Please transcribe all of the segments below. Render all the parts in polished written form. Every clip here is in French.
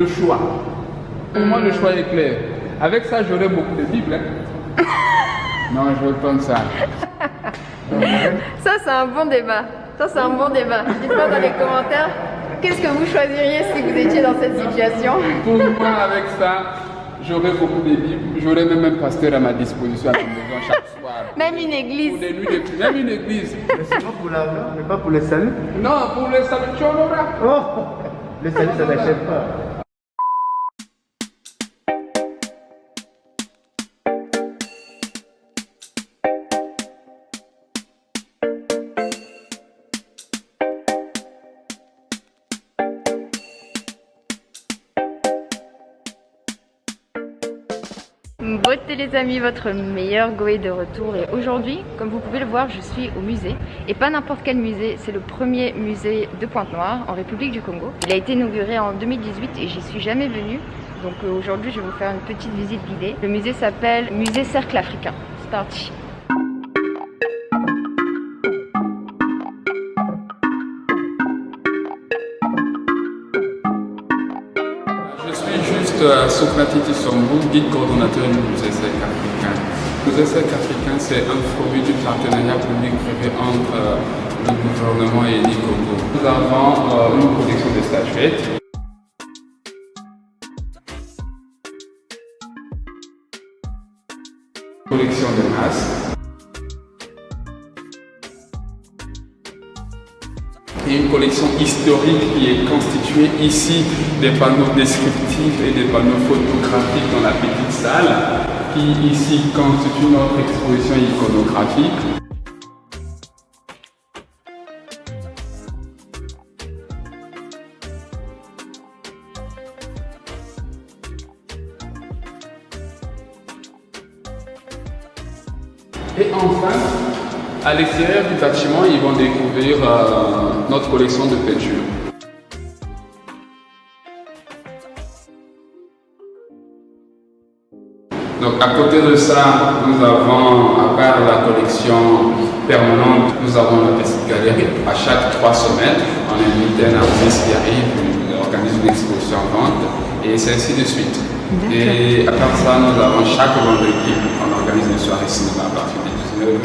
Le choix. Pour moi, le choix est clair. Avec ça, j'aurais beaucoup de Bibles. Hein. Non, je veux prendre ça. Ça, c'est un bon débat. Ça, c'est un bon débat. Dites-moi dans les commentaires, qu'est-ce que vous choisiriez si vous étiez dans cette situation? Pour moi, avec ça, j'aurais beaucoup de Bibles. J'aurais même un pasteur à ma disposition à la maison chaque soir. Même une église. Pour des nuits de prière, même une église. Mais c'est pas pour l'argent, mais pas pour le salut. Non, pour le salut, tu en auras. Oh, le salut, ça n'achète pas. Beauté les amis, votre meilleur Go est de retour et aujourd'hui, comme vous pouvez le voir, je suis au musée et pas n'importe quel musée, c'est le premier musée de Pointe-Noire en République du Congo. Il a été inauguré en 2018 et j'y suis jamais venue, donc aujourd'hui je vais vous faire une petite visite guidée. Le musée s'appelle Musée Cercle Africain. C'est parti. Socrates Sombo, guide coordonnateur du Musée Cercle Africain. Le Musée Cercle Africain, c'est un produit du partenariat public-privé entre le gouvernement et l'Icongo. Nous avons une collection de statuettes. Collection de masques. Et une collection historique qui est constituée ici des panneaux descriptifs et des panneaux photographiques dans la petite salle qui ici constitue notre exposition iconographique. Et enfin, à l'extérieur du bâtiment, ils vont découvrir notre collection de peintures. Donc à côté de ça, nous avons, à part la collection permanente, nous avons la petite galerie. À chaque 3 semaines, on invite un artiste qui arrive, on organise une exposition en vente et c'est ainsi de suite. Et à part ça, nous avons chaque vendredi, on organise une soirée cinéma à partir de 19h.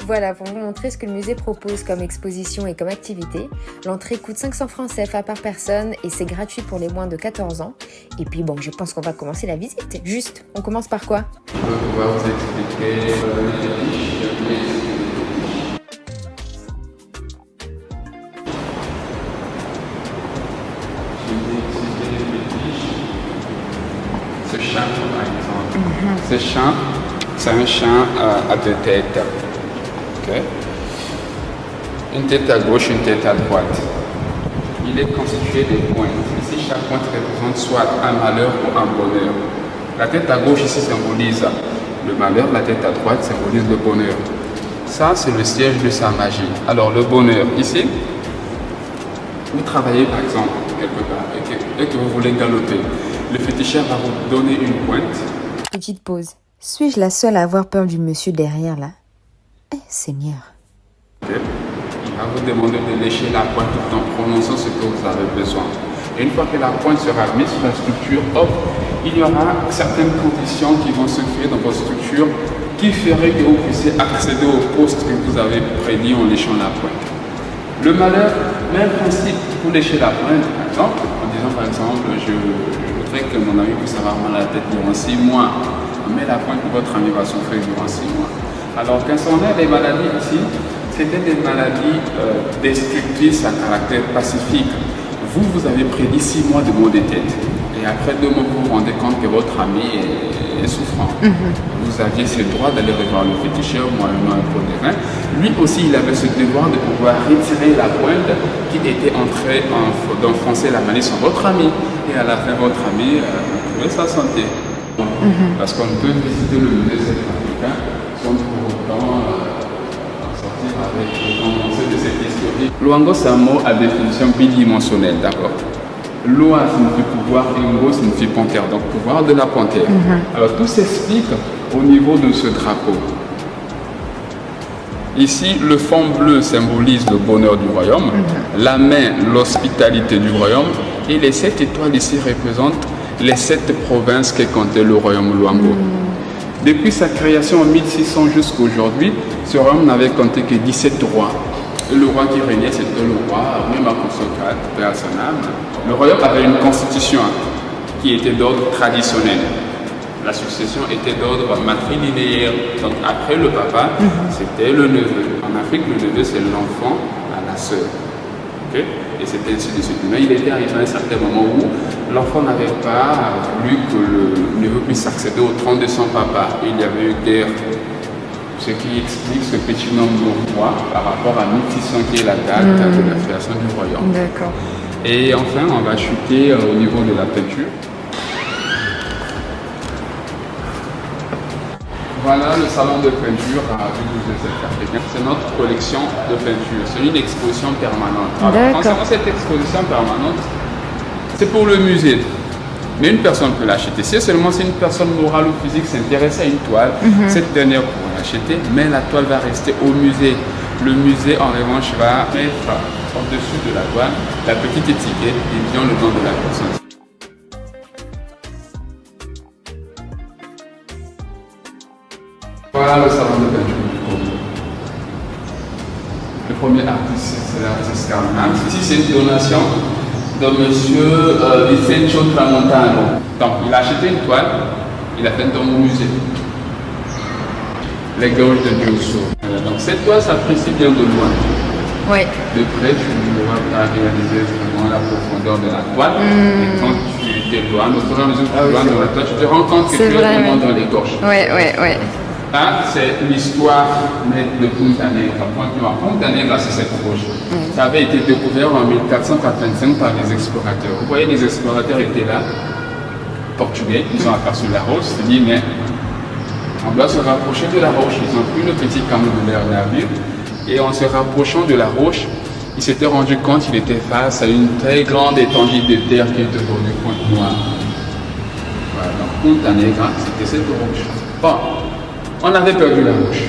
Voilà, pour vous montrer ce que le musée propose comme exposition et comme activité. L'entrée coûte 500 francs CFA par personne et c'est gratuit pour les moins de 14 ans. Et puis bon, je pense qu'on va commencer la visite. Juste, on commence par quoi? Je vais pouvoir vous expliquer les fiches. Ce chien, par exemple. Ce chien, c'est un chien à 2 têtes. Okay. Une tête à gauche, une tête à droite. Il est constitué des pointes. Ici, chaque pointe représente soit un malheur ou un bonheur. La tête à gauche ici symbolise le malheur, la tête à droite symbolise le bonheur. Ça, c'est le siège de sa magie. Alors, le bonheur, ici, vous travaillez par exemple quelque part et que vous voulez galoper. Le féticheur va vous donner une pointe. Petite pause. Suis-je la seule à avoir peur du monsieur derrière là? Seigneur. Il va vous demander de lécher la pointe tout en prononçant ce que vous avez besoin. Et une fois que la pointe sera mise sur la structure, hop, il y aura certaines conditions qui vont se créer dans votre structure qui feraient que vous puissiez accéder au poste que vous avez prédit en léchant la pointe. Le malheur, même principe, vous léchez la pointe, par exemple, en disant par exemple, je voudrais que mon ami puisse avoir mal à la tête durant 6 mois. On met la pointe que votre ami va souffrir durant 6 mois. Alors, quelles sont les maladies ici? C'était des maladies destructrices à caractère pacifique. Vous avez prédit 6 mois de maux de tête. Et après 2 mois, vous vous rendez compte que votre ami est souffrant. Vous aviez ce droit d'aller revoir le féticheur, moyennant un pot de rein. Lui aussi, il avait ce devoir de pouvoir retirer la pointe qui était en train d'enfoncer la maladie sur votre ami. Et à la fin, votre ami trouvait sa santé. Parce qu'on peut visiter le musée africain sans pour autant sortir avec le condensé de cette historique. Luango, c'est un mot à définition bidimensionnelle, d'accord? Loa signifie pouvoir et Ngo signifie panthère, donc pouvoir de la panthère. Alors tout s'explique au niveau de ce drapeau. Ici, le fond bleu symbolise le bonheur du royaume, la main, l'hospitalité du royaume, Et les 7 étoiles ici représentent les 7 provinces que comptait le royaume Luango. Depuis sa création en 1600 jusqu'à aujourd'hui, ce royaume n'avait compté que 17 rois. Et le roi qui régnait, c'était le roi, même à Socrate, paix à son âme. Le royaume avait une constitution qui était d'ordre traditionnel. La succession était d'ordre matrilinéaire. Donc après le papa, c'était le neveu. En Afrique, le neveu, c'est l'enfant à la sœur. Okay? Et c'était ainsi de suite. Mais il était arrivé à un certain moment où l'enfant n'avait pas voulu que le neveu puisse accéder au trône de son papa. Il y avait eu guerre. Ce qui explique ce petit nombre de rois par rapport à 1600 qui est la date de la création du royaume. D'accord. Et enfin, on va chuter au niveau de la peinture. Voilà le salon de peinture à Vue. C'est notre collection de peinture. C'est une exposition permanente. Alors, concernant cette exposition permanente, c'est pour le musée. Mais une personne peut l'acheter. Si seulement c'est une personne morale ou physique s'intéresse à une toile, cette dernière pourra l'acheter, mais la toile va rester au musée. Le musée, en revanche, va mettre au-dessus de la toile la petite étiquette indiquant le nom de la personne. Voilà le salon de peinture du Congo. Le premier artiste, c'est l'artiste Karl Marx. Ici, c'est une donation de M. Vicencio Tramontano. Donc, il a acheté une toile, il a fait dans mon musée. Les gorges de Diosso. Donc, cette toile s'apprécie bien de loin. Oui. De près, tu ne pourras pas réaliser vraiment la profondeur de la toile. Et quand tu t'éloignes, au fur et à mesure que tu t'éloignes de la toile, tu te rends compte que tu es vraiment dans les gorges. Oui. Là, c'est l'histoire de Punta Negra. Punta Negra, c'est cette roche. Ça avait été découvert en 1485 par les explorateurs. Vous voyez, les explorateurs étaient là, portugais, ils ont aperçu la roche, ils se dit, mais on doit se rapprocher de la roche. Ils ont pris le petit canot de leur navire et en se rapprochant de la roche, ils s'étaient rendu compte qu'il était face à une très grande étendue de terre qui était aujourd'hui Pointe-Noire. Voilà, donc Punta Negra, c'était cette roche. Bon. On avait perdu la roche.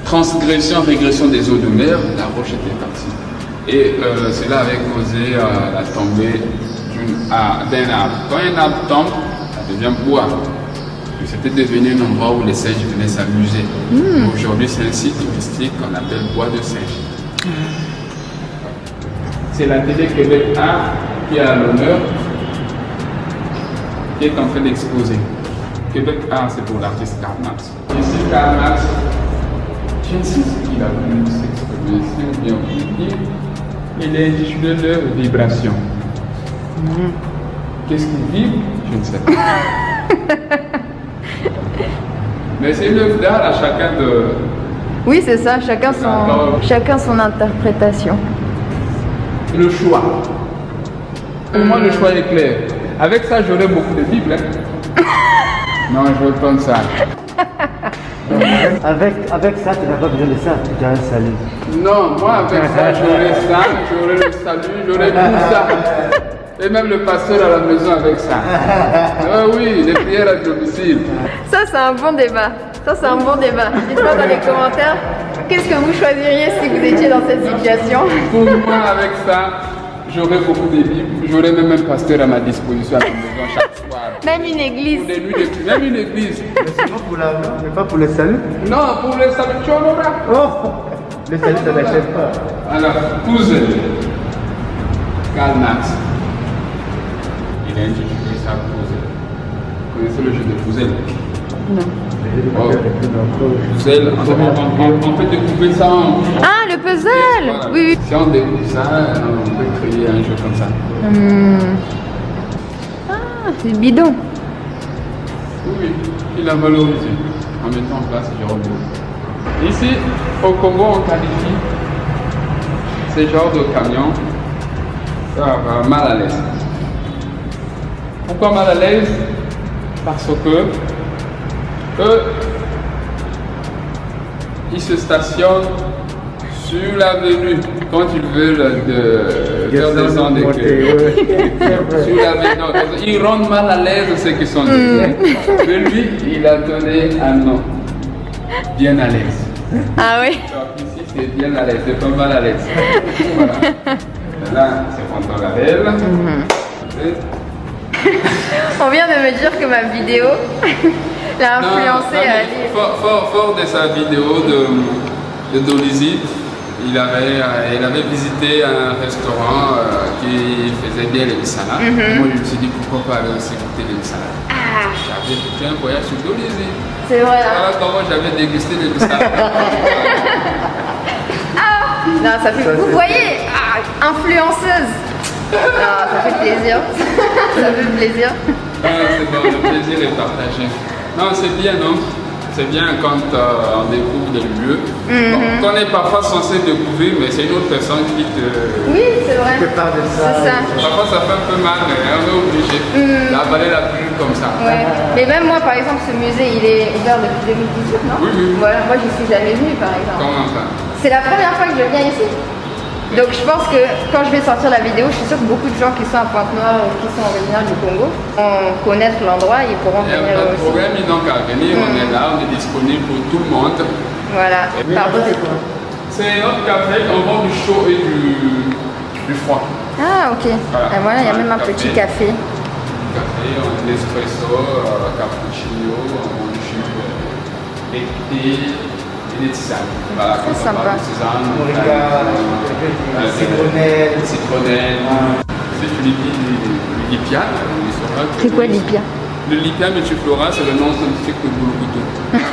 Transgression, régression des eaux de mer, la roche était partie. Et cela avait causé la tombée d'un arbre. Quand un arbre tombe, ça devient bois. C'était devenu un endroit où les singes venaient s'amuser. Aujourd'hui, c'est un site touristique qu'on appelle Bois de Singe. C'est la télé Québec Art qui a l'honneur, qui est en train d'exposer. Québec Art, c'est pour l'artiste Karl Marx. Ici, Karl Marx, je ne sais ce qu'il a voulu s'exprimer ici, ou bien voulu dire. Il est intitulé l'œuvre Vibration. Qu'est-ce qu'il vibre? Je ne sais pas. Mais c'est une œuvre d'art à chacun de... Oui, c'est ça, chacun son interprétation. Le choix. Pour moi, le choix est clair. Avec ça, j'aurais beaucoup de Bibles. Non, je veux prendre ça. Avec ça, tu n'as pas besoin de ça, tu as un salut. Non, moi avec ça, j'aurais le salut, j'aurais tout ça. Et même le pasteur à la maison avec ça. Ah oui, les prières à domicile. Ça, c'est un bon débat. Dites-moi dans les commentaires, qu'est-ce que vous choisiriez si vous étiez dans cette situation? Pour moi, avec ça, j'aurais beaucoup de Bibles. J'aurais même un pasteur à ma disposition à la maison chaque soir. Même une église. Même une église. Mais c'est pas pour l'argent, mais pas pour le salut. Non, pour le salut, tu en auras. Oh, le salut, ça n'achète pas. Alors, Puzzle. Karl Marx. Il a intitulé ça Puzzle. Vous connaissez le jeu de Puzzle? Non. Oh. Puzzle, on peut découper ça en... Ah, le puzzle. Voilà. Oui. Si on découpe ça, on peut créer un jeu comme ça. Ah, c'est bidon. Oui, il a valorisé en mettant en place Jérôme Beau. Ici, au Congo, on qualifie ce genre de camion par mal à l'aise. Pourquoi mal à l'aise? Parce que eux, ils se stationnent sur l'avenue quand ils veulent faire descendre des queues. Sur l'avenue, ils rendent mal à l'aise ceux qui sont derrière. Mais lui, il a donné un nom. Bien à l'aise. Ah oui. Donc ici, c'est bien à l'aise, c'est pas mal à l'aise. Voilà. Là, c'est Ponton Label. On vient de me dire que ma vidéo l'a influencé à aller. Fort de sa vidéo de Dolizy, il avait visité un restaurant qui faisait bien les salades. Moi, je me suis dit pourquoi pas aller aussi goûter les salades. J'avais fait un voyage sur Dolizy. C'est vrai là. Voilà comment j'avais dégusté les salades. Non, ça fait. Vous voyez, influenceuse. Ah, ça fait plaisir. Ça fait plaisir. C'est bon, le plaisir est partagé. Non, c'est bien, non? C'est bien quand on découvre des lieux qu'on est parfois censé découvrir, mais c'est une autre personne qui te... Oui, c'est vrai. Tu parles de ça. C'est ça. Parfois ça fait un peu mal, mais on est obligé. D'avaler la pilule comme ça. Ouais. Mais même moi, par exemple, ce musée, il est ouvert depuis 2018, non? Oui. Voilà, moi, je suis jamais venue, par exemple. Comment ça? C'est la première fois que je viens ici. Donc je pense que quand je vais sortir la vidéo, je suis sûre que beaucoup de gens qui sont à Pointe-Noire, qui sont originaires du Congo, vont connaître l'endroit, ils pourront Il n'y venir a pas de aussi. problème, ils n'ont qu'à venir, on est là, on est disponible pour tout le monde. Voilà. Mais là-bas, c'est quoi? C'est notre café, on vend du chaud et du froid. Ah ok. Voilà. Et voilà, il y a même un petit café. Café, un espresso, cappuccino, on jus, et thé. Et des tisanes. Voilà, C'est sympa. Citronnelle. Citronnelle. Si tu lui dis Lipia, il saura que... C'est quoi l'Ipia? Le Lipia multiflora, c'est le nom scientifique de Bouloukoutou.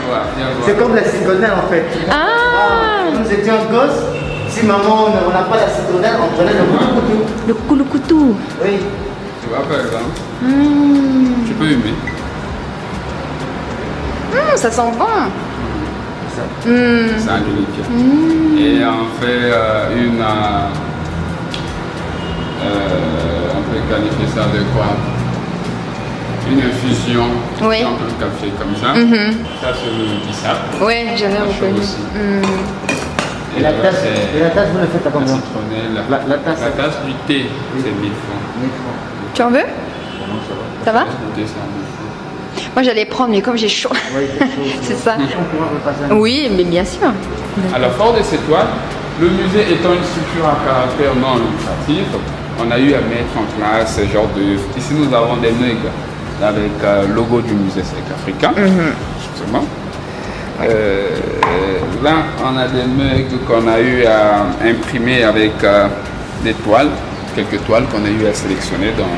Voilà, viens voir. C'est comme la citronnelle en fait. Ah. Nous étions gosses, si maman on n'a pas la citronnelle, on prenait le boulou. Le kouloukoutou. Oui. Tu vois par exemple, tu peux aimer. Ça sent bon. C'est un de Lipia. Et on fait on peut qualifier ça de quoi? Une infusion, Oui. un peu de café comme ça. Ça c'est le bissap. Ouais, j'avais La reconnu. chose aussi. Et la tasse, vous le faites à La combien? citronnelle. La tasse. La tasse du thé, c'est 1000 francs. 1000 francs. Tu en veux? Ça va? La tasse du thé, c'est 1000 francs. Moi j'allais prendre, mais comme j'ai chaud. Oui, c'est chaud. C'est ça. On pourra repasser un Oui, mais bien sûr. Alors, fort de cette toile, le musée étant une structure à caractère non lucratif, on a eu à mettre en place ce genre de... Ici, nous avons des mugs avec le logo du musée SEC africain, justement. Là, on a des mugs qu'on a eu à imprimer avec des toiles, quelques toiles qu'on a eu à sélectionner dans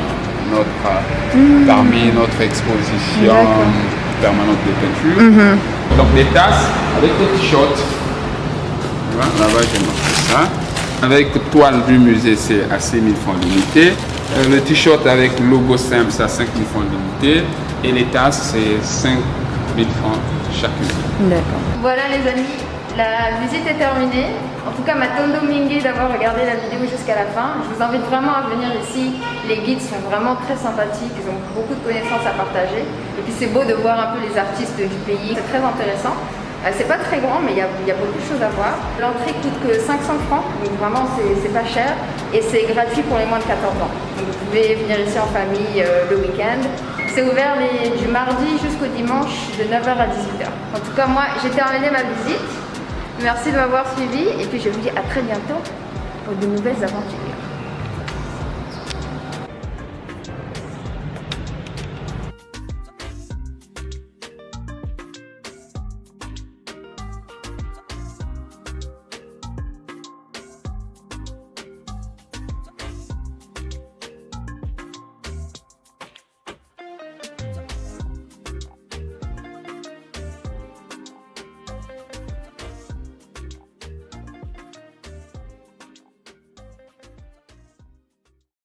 parmi notre exposition permanente de peinture. Donc des tasses avec des t-shirts. Là-bas, j'ai marqué ça. Avec toile du musée, c'est à 6 000 francs limité. Le t-shirt avec logo simple, c'est à 5 000 francs limité. Et les tasses, c'est 5 000 francs chacune. D'accord. Voilà les amis, la visite est terminée. En tout cas, Matondo Mingi d'avoir regardé la vidéo jusqu'à la fin. Je vous invite vraiment à venir ici. Les guides sont vraiment très sympathiques, ils ont beaucoup de connaissances à partager. Et puis c'est beau de voir un peu les artistes du pays, c'est très intéressant. C'est pas très grand, mais il y a beaucoup de choses à voir. L'entrée coûte que 500 francs, donc vraiment c'est pas cher. Et c'est gratuit pour les moins de 14 ans. Donc vous pouvez venir ici en famille le week-end. C'est ouvert du mardi jusqu'au dimanche de 9h à 18h. En tout cas, moi j'ai terminé ma visite. Merci de m'avoir suivi et puis je vous dis à très bientôt pour de nouvelles aventures.